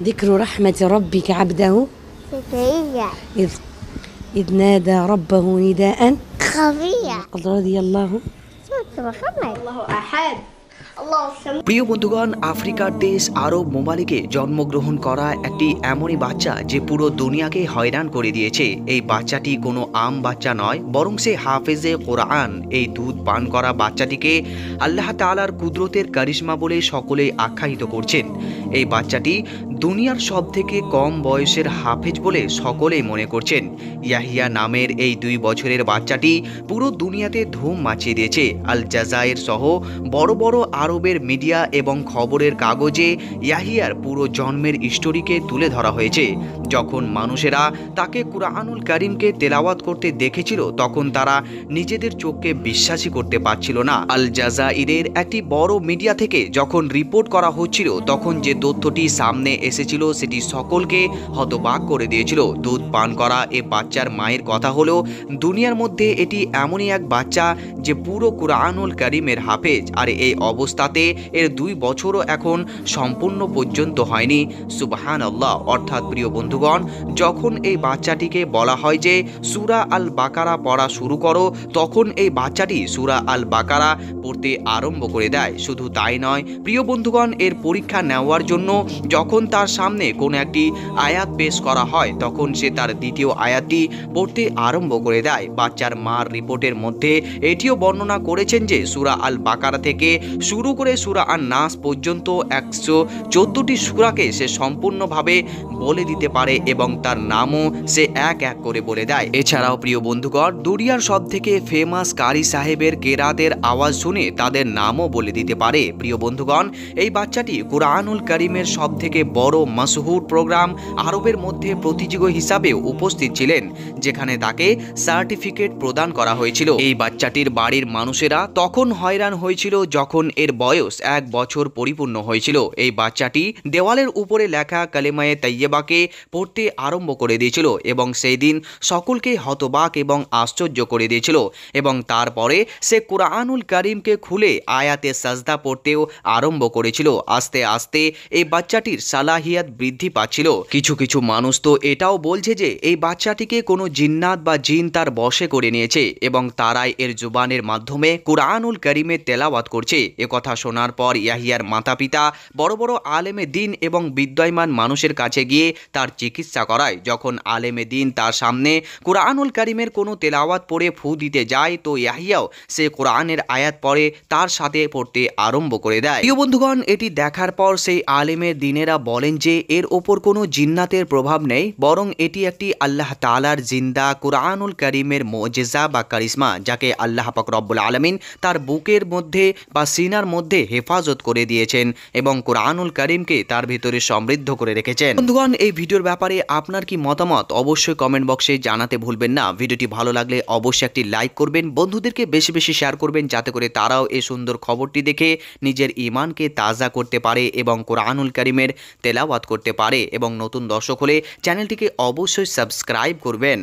ذكر رحمة ربك عبده زكريا إذ إذ نادى ربه نداء خفيا قد رضي الله سورة محمد الله أحد الله الصمد। প্রিয় বন্ধুগণ, আফ্রিকার দেশ আরব মোমালিকে জন্মগ্রহণ করা একটি এমনই বাচ্চা যে পুরো দুনিয়াকে হয়রান করে দিয়েছে। এই বাচ্চাটি কোনো আম বাচ্চা নয়, বরং সে হাফেজে কোরআন। এই দুধ পান করা বাচ্চাটিকে আল্লাহ তাআলার কুদরতের কারিশমা বলে সকলে আখ্যায়িত করছেন। এই বাচ্চাটি দুনিয়ার সব থেকে কম বয়সের হাফেজ বলে সকলেই মনে করছেন। ইয়াহিয়া নামের এই 2 বছরের বাচ্চাটি পুরো দুনিয়াতে ধুম মাচিয়ে দিয়েছে। আল জাজায়ের সহ বড় বড় আরবের মিডিয়া এবং খবরের কাগজে ইয়াহিয়ার পুরো জন্মের স্টোরিকে তুলে ধরা হয়েছে। যখন মানুষেরা তাকে কুরআনুল কারীমকে তেলাওয়াত করতে দেখেছিল, তখন তারা নিজেদের চোখকে বিশ্বাসই করতে পারছিল না। আল জাজাইরের একটি বড় মিডিয়া থেকে যখন রিপোর্ট করা হচ্ছিল, তখন যে তথ্যটি সামনে এসেছিল সেটি সকলকে হতবাক করে দিয়েছিল। দুধ পান করা এ বাচ্চার মায়ের কথা হলো, দুনিয়ার মধ্যে এটি এমনই এক বাচ্চা যে পুরো কুরআনুল কারীমের হাফেজ, আর এই অবস্থাতে এর 2 বছরও এখন সম্পূর্ণ পর্যন্ত হয়নি। সুবহানাল্লাহ। অর্থাৎ প্রিয় বন্ধুগণ, যখন এই বাচ্চাটিকে বলা হয় যে সূরা আল বাকারা পড়া শুরু করো, তখন এই বাচ্চাটি সূরা আল বাকারা পড়তে আরম্ভ করে দেয়। শুধু তাই নয় প্রিয় বন্ধুগণ, এর পরীক্ষা নেওয়ার জন্য যখন তার সামনে কোনো একটি আয়াত পেশ করা হয়, তখন সে তার দ্বিতীয় আয়াতটি পড়তে আরম্ভ করে দেয়। বাচ্চার মার রিপোর্টের মধ্যে এটিও বর্ণনা করেছেন যে সূরা আল বাকারা থেকে শুরু করে সূরা আন নাস পর্যন্ত 114টি সূরাকে সে সম্পূর্ণভাবে বলে দিতে পারে এবং তার নামও সে এক এক করে বলে দেয়। এছাড়াও প্রিয় বন্ধুগণ, দুনিয়ার সব থেকে ফেমাস কারি সাহেবের কেরাতের আওয়াজ শুনে তাদের নামও বলে দিতে পারে। প্রিয় বন্ধুগণ, এই বাচ্চাটি কুরআনুল কারীমের সব থেকে বড় মাশহুর প্রোগ্রাম আরবের মধ্যে প্রতিযোগী হিসাবে উপস্থিত ছিলেন, যেখানে তাকে সার্টিফিকেট প্রদান করা হয়েছিল। এই বাচ্চাটির বাড়ির মানুষেরা তখন হয়রান হয়েছিল যখন এর বয়স 1 বছর পরিপূর্ণ হয়েছিল। এই বাচ্চাটি দেওয়ালের উপরে লেখা কালেমায়ে তাইয়্যিবাকে পড়তে আরম্ভ করে দিয়েছিল এবং সেই দিন সকলকে হতবাক এবং আশ্চর্য করে দিয়েছিল। এবং তারপরে সে কুরআনুল কারীমকে খুলে আয়াতে সাজদা পড়তেও আরম্ভ করেছিল। আস্তে আস্তে এই বাচ্চাটির সালাহিয়াত বৃদ্ধি পাচ্ছিল। কিছু কিছু মানুষ তো এটাও বলছে যে এই বাচ্চাটিকে কোনো জিন্নাত বা জিন তার বশে করে নিয়েছে এবং তারাই এর জুবানের মাধ্যমে কুরআনুল কারীমের তেলাওয়াত করছে। একথা শোনার পর ইয়াহিয়ার মাতা পিতা বড় বড় আলেমে দিন এবং বিদ্যমান মানুষের কাছে গিয়ে তার চিকিৎসা করায়। যখন আলেমে দিন তার সামনে কুরআনুল কারীমের কোনো তেলাওয়াত পড়ে ফু দিতে যায়, তো ইয়াহিয়াও সে কোরআনের আয়াত পড়ে তার সাথে পড়তে আরম্ভ করে দেয়। প্রিয় বন্ধুগণ, এটি দেখার পর সেই আলেমের দিনেরা বলেন যে এর ওপর কোনো জিন্নাতের প্রভাব নেই, বরং এটি একটি আল্লাহ তাআলার জিন্দা কুরআনুল কারীমের মুজিজা বা কারিশমা, যাকে আল্লাহ পাক রব্বুল আলামিন তার বুকের মধ্যে বা সিনার মধ্যে হেফাজত করে দিয়েছেন এবং কুরআনুল কারীমকে তার ভিতরে সমৃদ্ধ করে রেখেছেন। বন্ধুগণ, এই ভিডিওর ব্যাপারে আপনার কি মতামত অবশ্যই কমেন্ট বক্সে জানাতে ভুলবেন না। ভিডিওটি ভালো লাগলে অবশ্যই একটি লাইক করবেন, বন্ধুদেরকে বেশি বেশি শেয়ার করবেন, যাতে করে তারাও এই সুন্দর খবরটি দেখে নিজের ঈমানকে তাজা করতে পারে এবং কুরআনুল কারীমের তেলাওয়াত করতে পারে। এবং নতুন দর্শক হলে চ্যানেলটিকে অবশ্যই সাবস্ক্রাইব করবেন।